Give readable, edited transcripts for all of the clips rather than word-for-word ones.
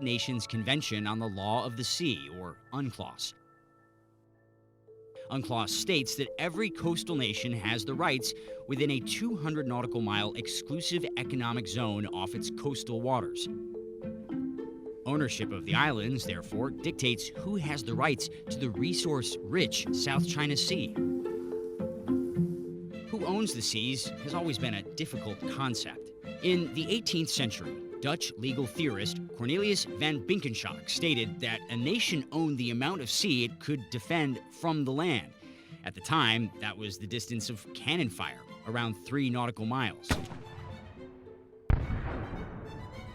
Nations Convention on the Law of the Sea, or UNCLOS. UNCLOS states that every coastal nation has the rights within a 200 nautical mile exclusive economic zone off its coastal waters. Ownership of the islands, therefore, dictates who has the rights to the resource-rich South China Sea. Who owns the seas has always been a difficult concept. In the 18th century, Dutch legal theorist Cornelius van Binkenshoek stated that a nation owned the amount of sea it could defend from the land. At the time, that was the distance of cannon fire, around 3 nautical miles.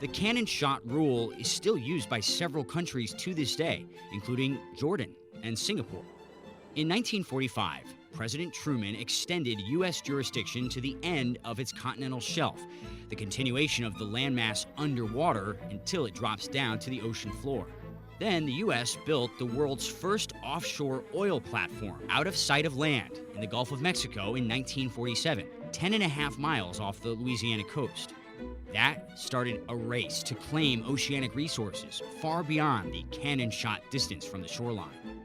The cannon shot rule is still used by several countries to this day, including Jordan and Singapore. In 1945, President Truman extended U.S. jurisdiction to the end of its continental shelf, the continuation of the landmass underwater until it drops down to the ocean floor. Then the U.S. built the world's first offshore oil platform out of sight of land in the Gulf of Mexico in 1947, 10.5 miles off the Louisiana coast. That started a race to claim oceanic resources far beyond the cannon shot distance from the shoreline.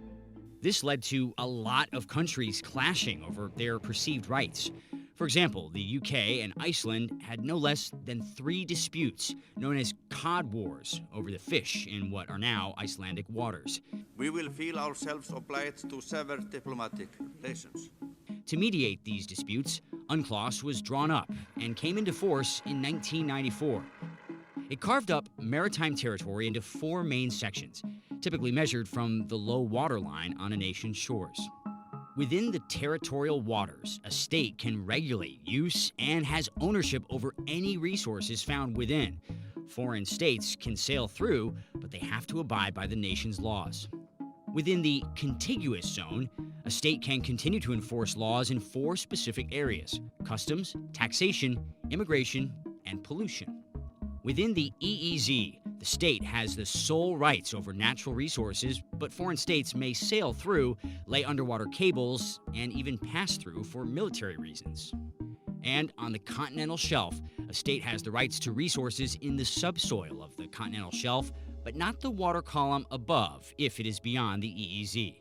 This led to a lot of countries clashing over their perceived rights. For example, the UK and Iceland had no less than 3 disputes, known as cod wars, over the fish in what are now Icelandic waters. We will feel ourselves obliged to sever diplomatic relations. To mediate these disputes, UNCLOS was drawn up and came into force in 1994. It carved up maritime territory into 4 main sections, typically measured from the low water line on a nation's shores. Within the territorial waters, a state can regulate use and has ownership over any resources found within. Foreign states can sail through, but they have to abide by the nation's laws. Within the contiguous zone, a state can continue to enforce laws in 4 specific areas: customs, taxation, immigration, and pollution. Within the EEZ, the state has the sole rights over natural resources, but foreign states may sail through, lay underwater cables, and even pass through for military reasons. And on the continental shelf, a state has the rights to resources in the subsoil of the continental shelf, but not the water column above if it is beyond the EEZ.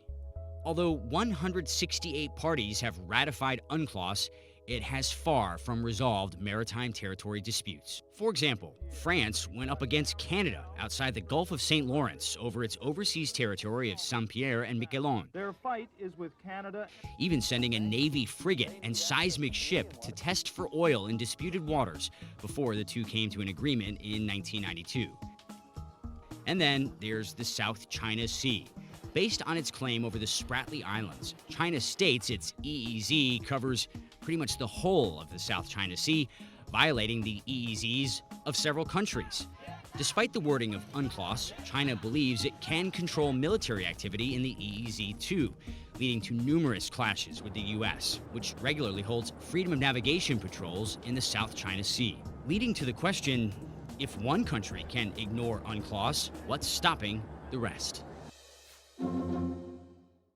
Although 168 parties have ratified UNCLOS, it has far from resolved maritime territory disputes. For example, France went up against Canada outside the Gulf of St. Lawrence over its overseas territory of Saint-Pierre and Miquelon. Their fight is with Canada. Even sending a Navy frigate and seismic ship to test for oil in disputed waters before the two came to an agreement in 1992. And then there's the South China Sea. Based on its claim over the Spratly Islands, China states its EEZ covers pretty much the whole of the South China Sea, violating the EEZs of several countries. Despite the wording of UNCLOS, China believes it can control military activity in the EEZ too, leading to numerous clashes with the U.S., which regularly holds freedom of navigation patrols in the South China Sea. Leading to the question, if one country can ignore UNCLOS, what's stopping the rest?